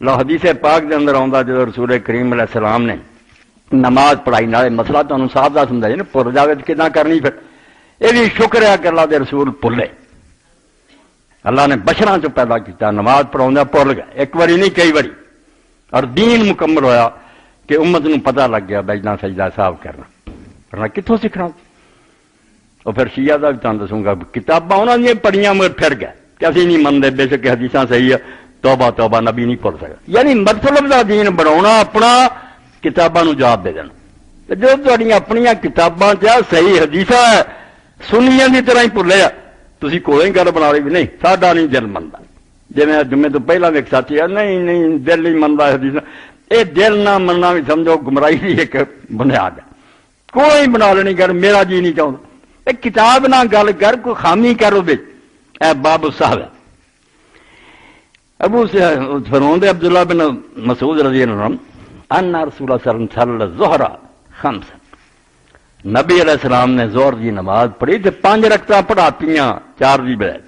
لو حدیث پاک دے اندر آؤں جو رسول کریم علیہ السلام نے نماز پڑھائی نالے مسئلہ تو صاحب کا سمجھا نا پھر جائے تو کتنا کرنی پھر یہ بھی شکر ہے کہ اللہ دے رسول بھولے اللہ نے بشراں چ پیدا کیا نماز پڑھاؤں بھول گیا ایک باری نہیں کئی باری اور دین مکمل ہویا کہ امت نو پتہ لگ گیا بجنا سجدہ صاحب کرنا ورنہ کتوں سیکھنا اور پھر شیعہ کا بھی تمہیں دسوں گا کتاباں انہوں نے پڑھیاں مگر پھر گئے کہ اسی نہیں منتے بے شک حدیثاں صحیح ہے توبہ توبہ نبی نہیں پڑھ سکتا یعنی مطلب کا دین بنا اپنا کتاباں جواب دے دینا جو تھوڑیاں اپنی کتاباں صحیح حدیثاں ہے سنیاں کی طرح ہی بھولے تھی کوئی گل بنا رہی بھی نہیں ساڈا نہیں دل منتا جی میں جمعے تو پہلا بھی ایک ساتھی ہے نہیں دل نہیں منتا حدیث یہ دل نہ مننا بھی سمجھو گمراہی کی ایک بنیاد ہے کوئی بنا لینی گل میرا جی نہیں چاہتا ایک کتاب نہ گل کر کوئی خامی کر اے باب صاحب ہے ابو فرماتے عبداللہ بن مسعود رضی اللہ عنہ ان رسول اللہ صلی اللہ علیہ وسلم الظہر خمس نبی علیہ السلام نے ظہر کی نماز پڑھی تو 5 رکعتاں پڑھاتیاں 4 دی بجائے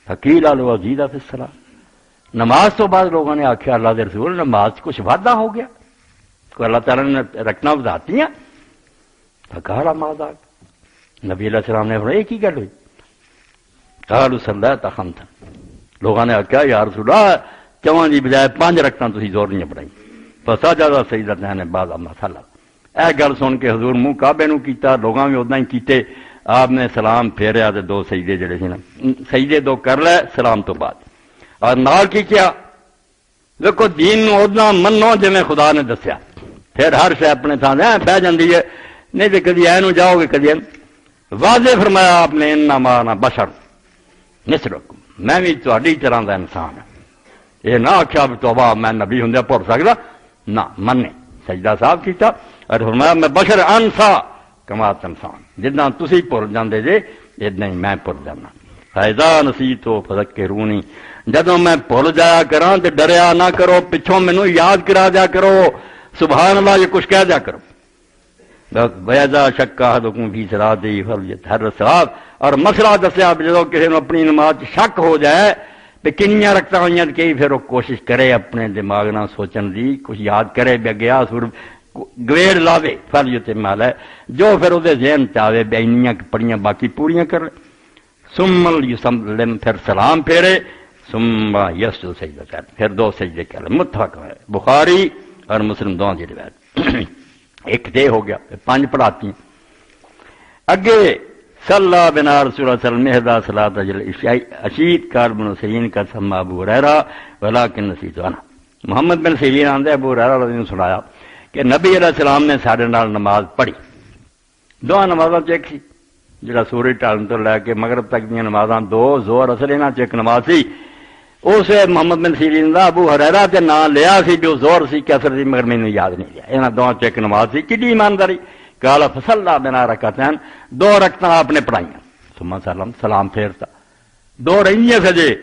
حقیل علی وزیدہ فی الصلاۃ نماز تو بعد لوگوں نے آخیا اللہ کے رسول نماز کچھ وعدہ ہو گیا کوئی اللہ تعالیٰ نے رکھنا وضاحتیاں کہا ماذا نبی علیہ السلام نے فرمایا کی گل ہوئی قالوا صلیت خمسا لوگوں نے آخیا یا رسول اللہ 4 دی بجائے 5 رکعتاں تسی ظہر نہیں پڑھائی فسجد سجدتین بعد ما سلم اے گل سن کے حضور منہ کعبے نو کیتا لوگاں بھی ادنا ہی کیتے آپ نے سلام پھیریا تے 2 سجدے جڑے سی نا سجدے 2 کر لے سلام تو بعد اور نال کی کیا دیکھو دین نو ادنا منو جویں خدا نے دسیا پھر ہر شے اپنے تھان بہ جاندی ہے نہیں تے کدی اے نو جاؤ گے کدی واضح فرمایا آپ نے انما انا بشر مثلکم میں بھی تہاڈی طرح دا انسان ہاں یہ نہ آخیا بھی توبہ میں نبی ہوں بھول سکتا نہ منے سجدہ صاحب کیتا اور فرمایا میں بشر انسا کما تنسان جتنا تسی بھول جاندے جے اتنا ہی میں بھول جانا فائدہ نسیتو فذکرونی جدوں میں بھول جایا کراں تے ڈریا نہ کرو پچھوں مینوں یاد کرا دیا کرو سبحان اللہ یہ کچھ کہہ دیا کرو وَإِذَا شَكَّ أَحَدُكُمْ فِي صَلَاتِهِ فَلْيَتَحَرَّ الصَّوَابَ اور مسئلہ دسیا جدوں کسی نوں اپنی نماز شک ہو جائے کہ کنیاں رکھتا ہوئی کہ پھر وہ کوشش کرے اپنے دماغ نہ سوچن دی کچھ یاد کرے بے گیا سر گویڑ لاوے فَلْيُتِمَّ عَلَيْهِ جو پھر وہ ذہن چاہے بے انیاں پڑھیاں باقی پوریاں کر لے ثم یسلم پھر سلام پھیرے ثم یسجد سجدہ کر پھر 2 سجدے کر لے متفق ہے بخاری اور مسلم دونوں کی روایت ایک دے ہو گیا 5 پڑھاتی ہیں اگے صلی بنا رسول اللہ صلی اللہ علیہ وسلم صلاۃ العشاء اشید کار بن سیرین کا سما ابو ہریرہ ولکن نسیت انا محمد بن سیرین آندے ابو ہریرہ رضی اللہ عنہ سنایا کہ نبی علیہ السلام نے سارے نال نماز پڑھی 2 نمازاں ایک سی جڑا سورج ٹالن تو لے کے مغرب تک دی نمازاں 2 ظہر اثر انہاں چ ایک نماز سی اس محمد بن سیرین دا ابو ہریرہ تے نام لیا سی جو ظہر سی کہ اثر سی مگر مینوں یاد نہیں رہا انہاں دوواں چ ایک نماز سی کڈی ایمانداری قال فصلى بنا رکعتین 2 رکعتاں آپ نے پڑھائیاں ثم سلام سلام پھیرتا 2 رہیاں سجے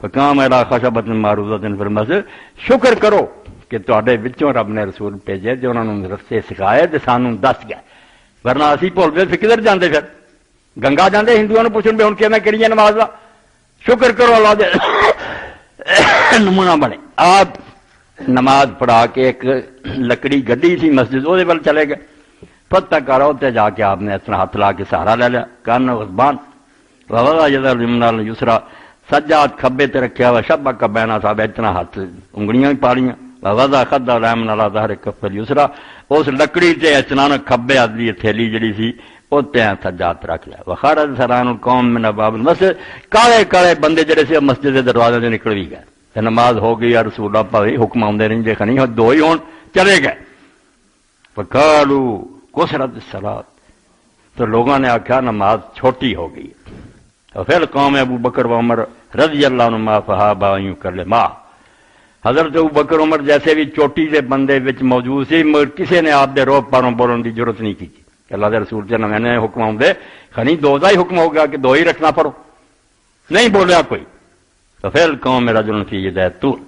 فقام الى خشبۃ معروضۃ فی المسجد شکر کرو کہ تواڈے وچوں رب نے رسول بھیجے جو انہاں نوں رستے سکھائے تے سانوں دس گئے ورنہ اسی بھول گئے کدھر جاندے پھر گنگا جاندے ہندوؤں نوں پوچھن بھی ہن کیویں کہڑی نماز دا شکر کرو اللہ دے نمونہ بنے آپ نماز پڑھا کے ایک لکڑی گڈی سی مسجد وہ ول چلے گئے پتہ کرو تے جا کے آپ نے اپنا ہاتھ لا کے سہارا لے لیا کان غضبان ووضع ید الیمنی علی الیسری سجا ہاتھ کھبے تے رکھیا ہوا شبک بین اصابع اتنا ہاتھ انگلیاں ہی پاڑیاں ووضع خد الیمن علی ظہر کف الیسری اس لکڑی تے اچانک کھبے ہاتھ دی تھیلی جڑی سی او تے سجا ہاتھ رکھ لیا وخرج سران القوم من ابواب المسجد کالے کالے بندے جڑے سی مسجد دے دروازے تے نکل بھی گئے تے نماز ہو گئی یا رسول اللہ پاوی حکم آوندے رہندے کھنی 2 ہی ہون چلے گئے فقالوا قصرت الصلاۃ تو لوگوں نے آخیا نماز چھوٹی ہو گئی اور پھر قوم ابو بکر و عمر رضی اللہ عنہما فہابا یوں کر لے ماں حضرت ابو بکر عمر جیسے بھی چوٹی دے بندے وچ موجود سی مگر کسی نے آپ دے روپ پاروں بولن دی ضرورت نہیں کی اللہ دے رسول تے میں نے حکم آؤندے خنی 2 دا ہی حکم ہو گیا کہ 2 ہی رکھنا پڑو نہیں بولیا کوئی تو پھر قوم رجل فی یدہ طول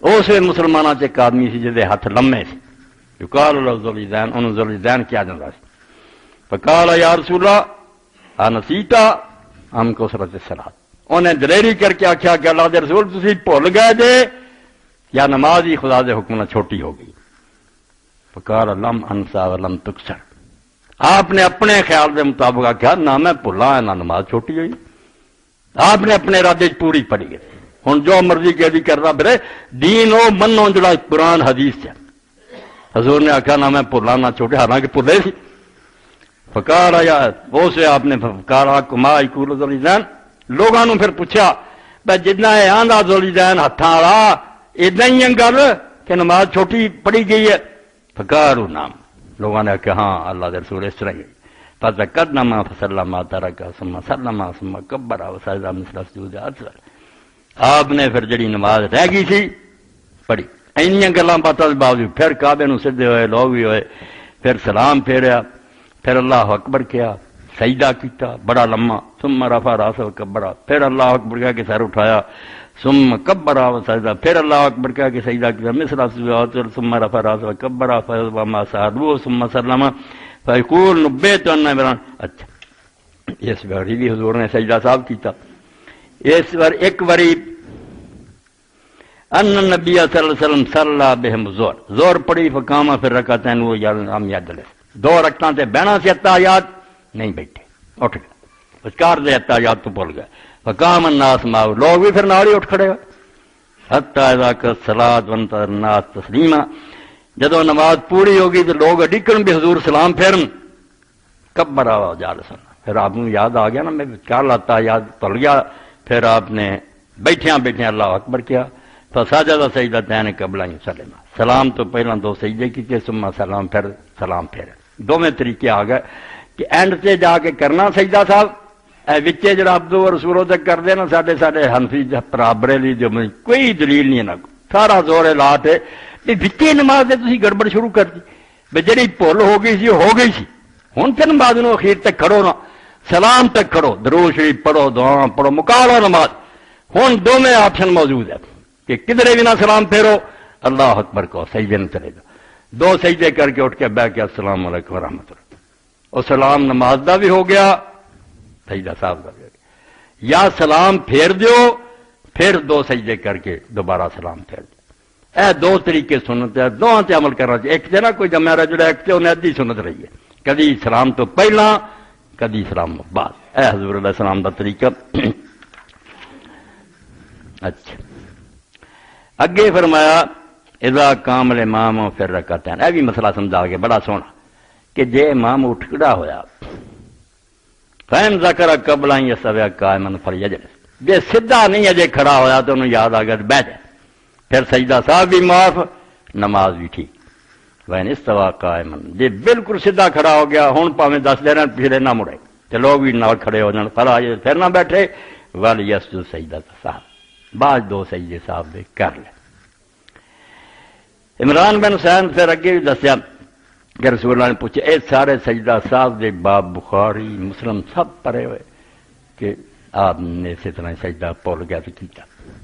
اس مسلمانوں چ ایک آدمی سی جہدے ہاتھ لمے سی یقال له ذو الیدین انہوں ذو الیدین کیا جاندا سی فقال یا رسول اللہ انسیتا ہم کثرت الصلاۃ انہیں دلیری کر کے آخیا کہ اللہ دے رسول تسی بھول گئے جے یا نماز ہی خدا دے حکم نہ چھوٹی ہو گئی؟ فقال لم انسا ولم تکسر، آپ نے اپنے خیال دے مطابق آخیا نہ میں بھلا نہ نماز چھوٹی ہوئی، آپ نے اپنے ارادے پوری پڑھی ہے۔ ہوں جو مرضی کہ کرنا پھرے، دین وہ منو جڑا قرآن حدیث سے۔ حضور نے آخیا نہ میں بھلا نہ چھوٹے، حالانکہ بھلے سی۔ فقال یا اسے آپ نے فقال کما یقول ذوالجلال، لوگوں نے پھر پوچھا بھائی جتنا ہے آندھا ذوالجلال ہاتھاں والا ادنا ہی ہے گل کہ نماز چھوٹی پڑھی گئی ہے؟ فقالوا نعم، لوگوں نے آخیا ہاں اللہ کے رسول اس طرح ہی۔ فذكرنا فسلم ترك ثم سلم ثم كبر وسجد مثل سجود الاصغر، آپ نے پھر جڑی نماز رہ گئی تھی پڑھی، اینیاں گلاں باتاں دے باوجود پھر کعبے نوں سجدے ہوئے، لوگ بھی ہوئے، پھر سلام پھیریا، پھر اللہ اکبر کیا، سجدہ کیتا بڑا لمحہ، ثم رفع راسه وكبر، پھر اللہ اکبر کہہ کے سر اٹھایا، ثم كبر وسجد، پھر اللہ اکبر کہہ کے سجدہ کیا، مثل سجود ثم رفع راسه وكبر فما سعدوا ثم سلم فیقول نبیت ان عمران۔ اچھا اس باری بھی حضور نے سجدہ صاحب کیتا، اس بار ایک باری ان نبی صلی اللہ علیہ وسلم صلی بہم زور، زور پڑی فقام پھر رکعتین وہ ہم یاد لے، دو رکعتاں تے بہنا سے اتحیات نہیں بیٹھے، اٹھ گئے وچکار دے اتحیات تو بھول گئے، فقام الناس معه، لوگ بھی پھر نال ہی اٹھ کھڑے ہوئے، حتی اذا الصلاۃ وانتظر الناس تسلیما، جدو نماز پوری ہوگی تو لوگ اڈکن بھی حضور سلام پھیرن، کبر آوا جالسن، پھر آپ کو یاد آ گیا نا میں کیا لاتا یاد بھول گیا، پھر آپ نے بیٹھیاں بیٹھیاں اللہ اکبر کیا، فسجد سجدتین قبل ان یسلم، سلام تو پہلا دو سجدے کیتے، ثم سلام پھر سلام پھر، دونوں طریقے آ گئے کہ اینڈ سے جا کے کرنا سجدہ صاحب، اے وچے جڑا عبدو و رسولوں تک کر دے نا ساڈے حنفی برابری جو کوئی دلیل نہیں ہے، سارا زور لاٹ ہے بھی وچے نماز سے تسی گڑبڑ شروع کر دی، بھی جڑی بھول ہو گئی سی ہو گئی سی، ہن پھر نماز نو اخیر تک کھڑو نا، سلام تک کھڑو، درود شریف پڑھو، دعا پڑھو، مکا لو نماز۔ ہن دونوں آپشن موجود ہے کہ کدھرے بھی نہ سلام پھیرو، اللہ اکبر کو سجدے نہ چلے جاؤ، دو سجدے کر کے اٹھ کے بیٹھ کے السلام علیکم ورحمۃ اللہ، اور سلام نماز دا بھی ہو گیا، سجدہ صاحب دا بھی ہو گیا، یا سلام پھیر دیو پھر دو سجدے کر کے دوبارہ سلام پھیر دیو، اے دو طریقے سنت ہے، دونوں تے عمل کرنا چاہیے، ایک تے نا کوئی جمع رجل ایک تے انہیں ادھی سنت رہی ہے، کدی سلام تو پہلا کدی سلام بعد، اے حضور علیہ السلام دا طریقہ۔ اچھا اگے فرمایا اذا قام الامام پھر رکعتین، اے بھی مسئلہ سمجھا کے بڑا سونا کہ جے امام اٹھ کھڑا ہویا فین ذکر قبل ان یستوی قائما فلیجلس، جے سیدھا نہیں اجے کھڑا ہویا تو انہوں یاد آ گیا بیٹھ جائے، پھر سجدہ صاحب بھی معاف، نماز بھی ٹھیک۔ وین استوا قائما، جے بالکل سیدھا کھڑا ہو گیا ہن پاویں 10 دن پھرے نہ مڑے تے لوگ بھی نال کھڑے ہو جان، فلا پھر نہ بیٹھے، ول یسجد سجدہ صاحب، بعد دو سجدے صاحب دے کر لے۔ عمران بن حسین پھر اگے بھی دسیا کہ رسول اللہ نے پوچھا اے سارے سجدہ صاحب دے باب بخاری مسلم سب پڑھے ہوئے کہ آپ نے اسی طرح سجدہ بھول گیا تو کیتا۔